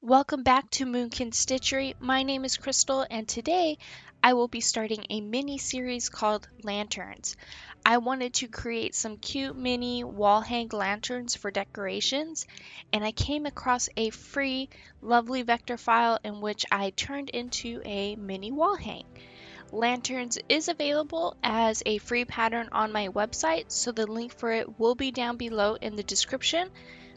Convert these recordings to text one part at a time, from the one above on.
Welcome back to Moonkin Stitchery. My name is Crystal and today I will be starting a mini series called Lanterns. I wanted to create some cute mini wall hang lanterns for decorations and I came across a free lovely vector file in which I turned into a mini wall hang. Lanterns is available as a free pattern on my website, so the link for it will be down below in the description.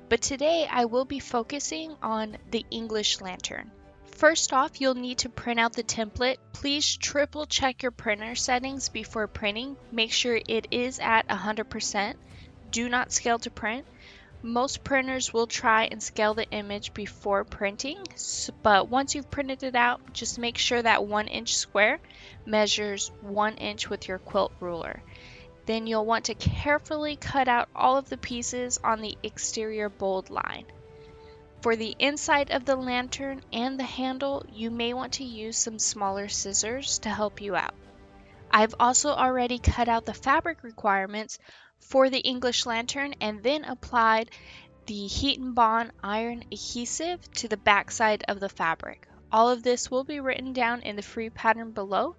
But today I will be focusing on the English lantern. First off, you'll need to print out the template. Please triple check your printer settings before printing. Make sure it is at 100%. Do not scale to print. Most printers will try and scale the image before printing, but once you've printed it out, just make sure that 1-inch square measures 1 inch with your quilt ruler. Then you'll want to carefully cut out all of the pieces on the exterior bold line. For the inside of the lantern and the handle, you may want to use some smaller scissors to help you out. I've also already cut out the fabric requirements for the English lantern and then applied the Heat and Bond iron adhesive to the back side of the fabric. All of this will be written down in the free pattern below.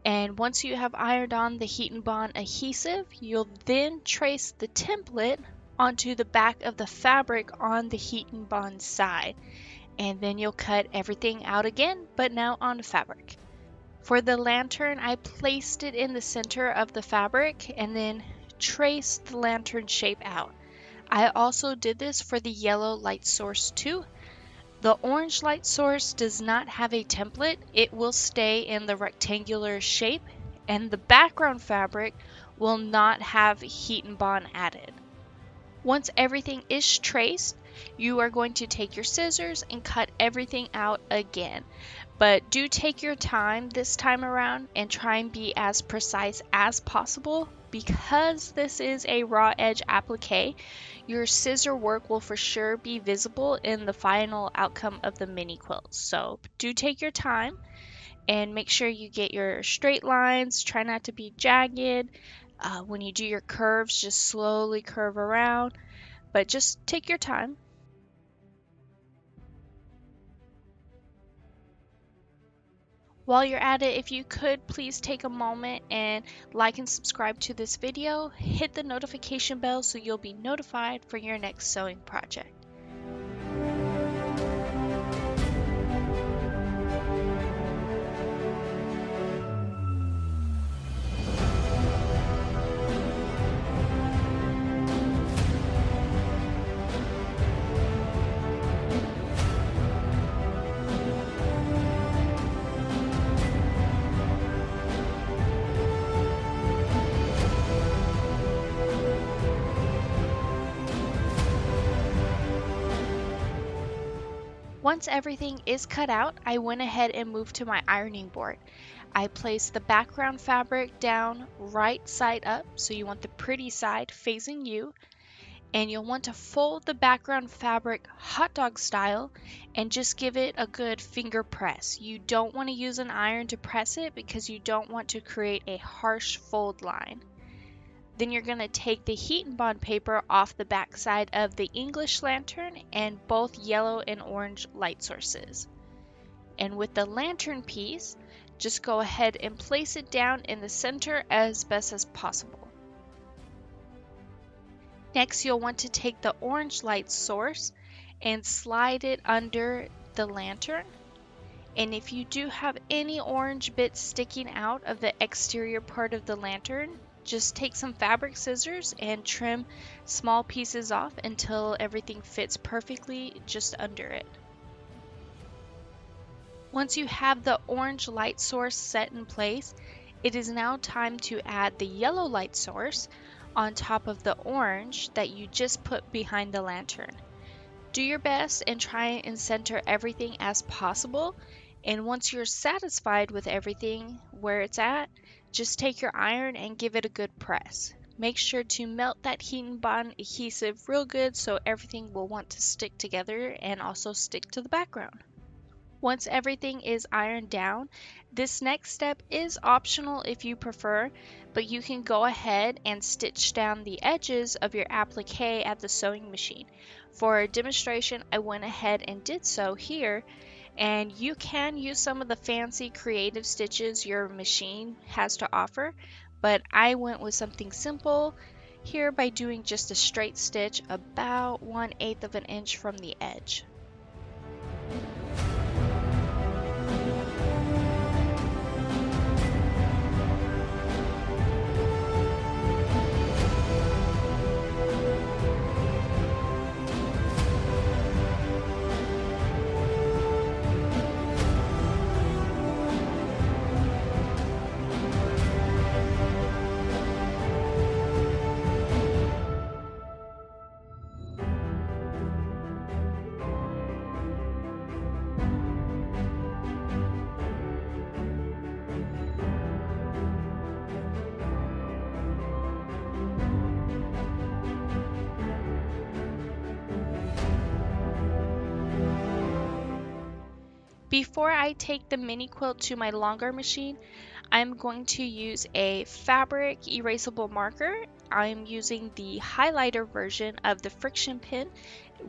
And once you have ironed on the Heat and Bond adhesive, you'll then trace the template onto the back of the fabric on the Heat and Bond side. And then you'll cut everything out again, but now on the fabric. For the lantern, I placed it in the center of the fabric and then traced the lantern shape out. I also did this for the yellow light source too. The orange light source does not have a template. It will stay in the rectangular shape, and the background fabric will not have Heat and Bond added. Once everything is traced, you are going to take your scissors and cut everything out again. But do take your time this time around and try and be as precise as possible. Because this is a raw edge applique, your scissor work will for sure be visible in the final outcome of the mini quilt. So do take your time and make sure you get your straight lines. Try not to be jagged. When you do your curves, just slowly curve around, but just take your time. While you're at it, if you could please take a moment and like and subscribe to this video, hit the notification bell so you'll be notified for your next sewing project. Once everything is cut out, I went ahead and moved to my ironing board. I placed the background fabric down right side up, so you want the pretty side facing you, and you'll want to fold the background fabric hot dog style and just give it a good finger press. You don't want to use an iron to press it because you don't want to create a harsh fold line. Then you're going to take the Heat and Bond paper off the back side of the English lantern and both yellow and orange light sources. And with the lantern piece, just go ahead and place it down in the center as best as possible. Next, you'll want to take the orange light source and slide it under the lantern. And if you do have any orange bits sticking out of the exterior part of the lantern, just take some fabric scissors and trim small pieces off until everything fits perfectly just under it. Once you have the orange light source set in place, it is now time to add the yellow light source on top of the orange that you just put behind the lantern. Do your best and try and center everything as possible. And once you're satisfied with everything where it's at, just take your iron and give it a good press. Make sure to melt that Heat and Bond adhesive real good so everything will want to stick together and also stick to the background. Once everything is ironed down, this next step is optional if you prefer, but you can go ahead and stitch down the edges of your applique at the sewing machine. For a demonstration, I went ahead and did so here, and you can use some of the fancy creative stitches your machine has to offer, but I went with something simple here by doing just a straight stitch about 1/8 of an inch from the edge. Before I take the mini quilt to my Longarm machine, I'm going to use a fabric erasable marker. I'm using the highlighter version of the friction pin,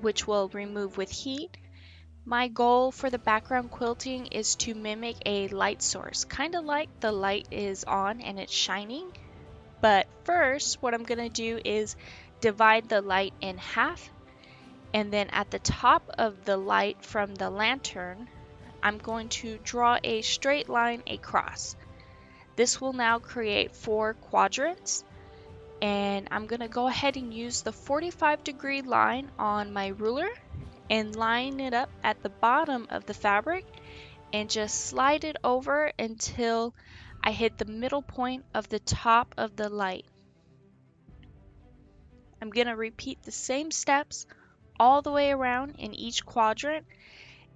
which will remove with heat. My goal for the background quilting is to mimic a light source, kind of like the light is on and it's shining. But first, what I'm going to do is divide the light in half, and then at the top of the light from the lantern, I'm going to draw a straight line across. This will now create 4 quadrants, and I'm going to go ahead and use the 45-degree line on my ruler and line it up at the bottom of the fabric and just slide it over until I hit the middle point of the top of the light. I'm going to repeat the same steps all the way around in each quadrant.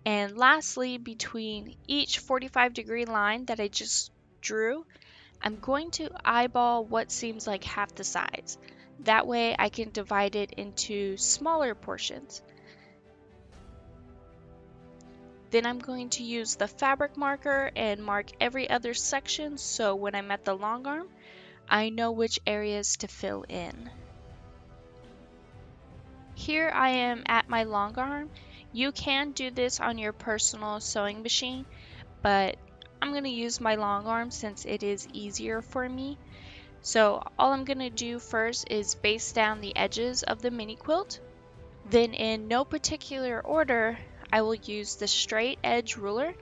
And lastly, between each 45-degree line that I just drew, I'm going to eyeball what seems like half the size. That way I can divide it into smaller portions. Then I'm going to use the fabric marker and mark every other section so when I'm at the long arm, I know which areas to fill in. Here I am at my long arm. You can do this on your personal sewing machine, but I'm going to use my long arm since it is easier for me. So all I'm going to do first is base down the edges of the mini quilt. Then in no particular order, I will use the straight edge ruler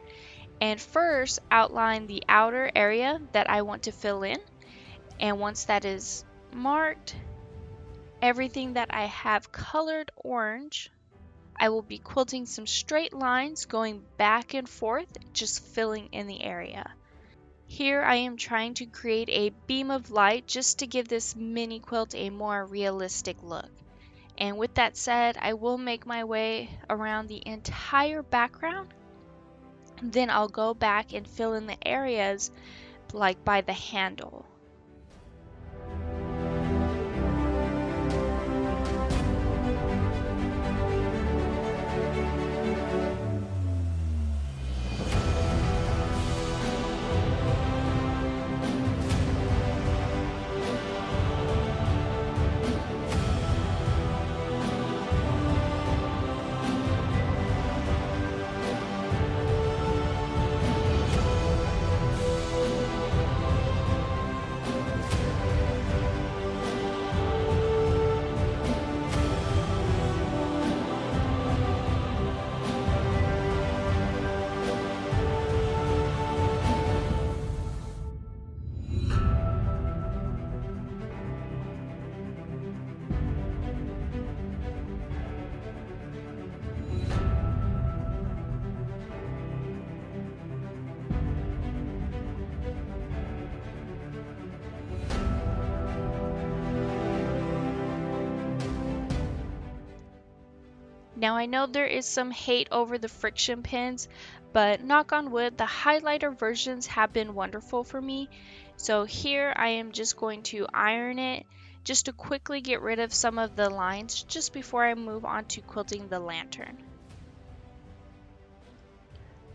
and first outline the outer area that I want to fill in. And once that is marked, everything that I have colored orange, I will be quilting some straight lines going back and forth, just filling in the area. Here I am trying to create a beam of light just to give this mini quilt a more realistic look. And with that said, I will make my way around the entire background. Then I'll go back and fill in the areas like by the handle. Now I know there is some hate over the friction pins, but knock on wood, the highlighter versions have been wonderful for me. So here I am just going to iron it just to quickly get rid of some of the lines just before I move on to quilting the lantern.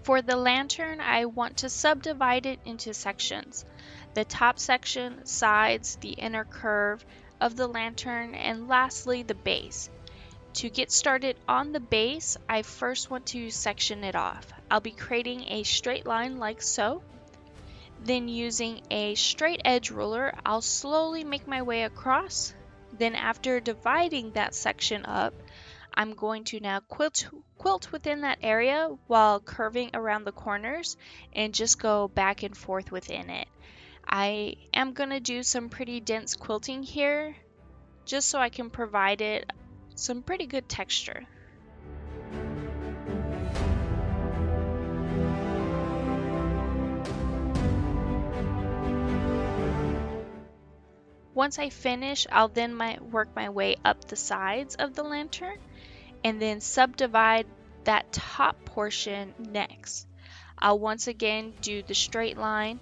For the lantern, I want to subdivide it into sections. The top section, sides, the inner curve of the lantern, and lastly the base. To get started on the base, I first want to section it off. I'll be creating a straight line like so. Then using a straight edge ruler, I'll slowly make my way across. Then after dividing that section up, I'm going to now quilt within that area while curving around the corners and just go back and forth within it. I am going to do some pretty dense quilting here just so I can provide it some pretty good texture. Once I finish, I'll then work my way up the sides of the lantern and then subdivide that top portion next. I'll once again do the straight line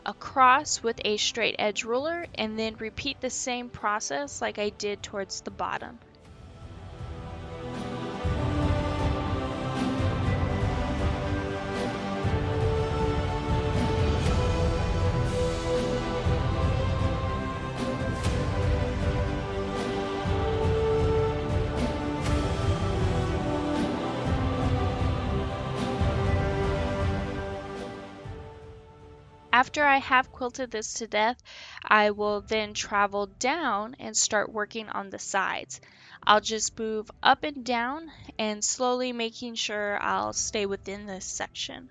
across with a straight edge ruler and then repeat the same process like I did towards the bottom. After I have quilted this to death, I will then travel down and start working on the sides. I'll just move up and down and slowly making sure I'll stay within this section.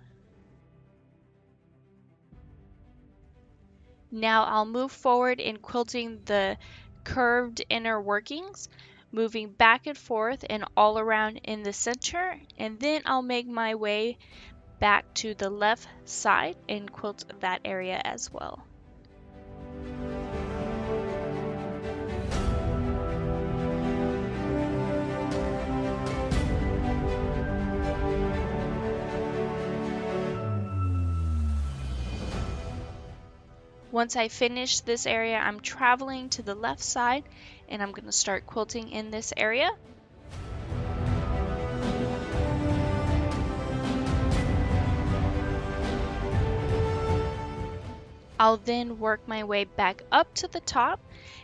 Now I'll move forward in quilting the curved inner workings, moving back and forth and all around in the center, and then I'll make my way back to the left side and quilt that area as well. Once I finish this area, I'm traveling to the left side and I'm going to start quilting in this area. I'll then work my way back up to the top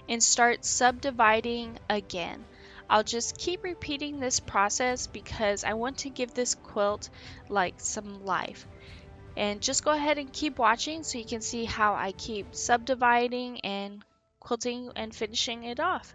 and start subdividing again. I'll just keep repeating this process because I want to give this quilt like some life. And just go ahead and keep watching so you can see how I keep subdividing and quilting and finishing it off.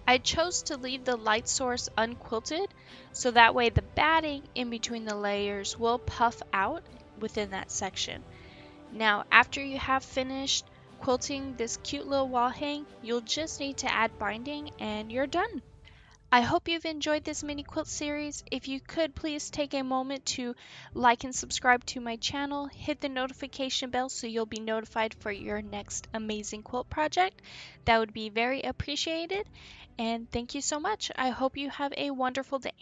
I chose to leave the light source unquilted so that way the batting in between the layers will puff out within that section. Now after you have finished quilting this cute little wall hang, you'll just need to add binding and you're done. I hope you've enjoyed this mini quilt series. If you could please take a moment to like and subscribe to my channel, hit the notification bell so you'll be notified for your next amazing quilt project. That would be very appreciated. And thank you so much. I hope you have a wonderful day.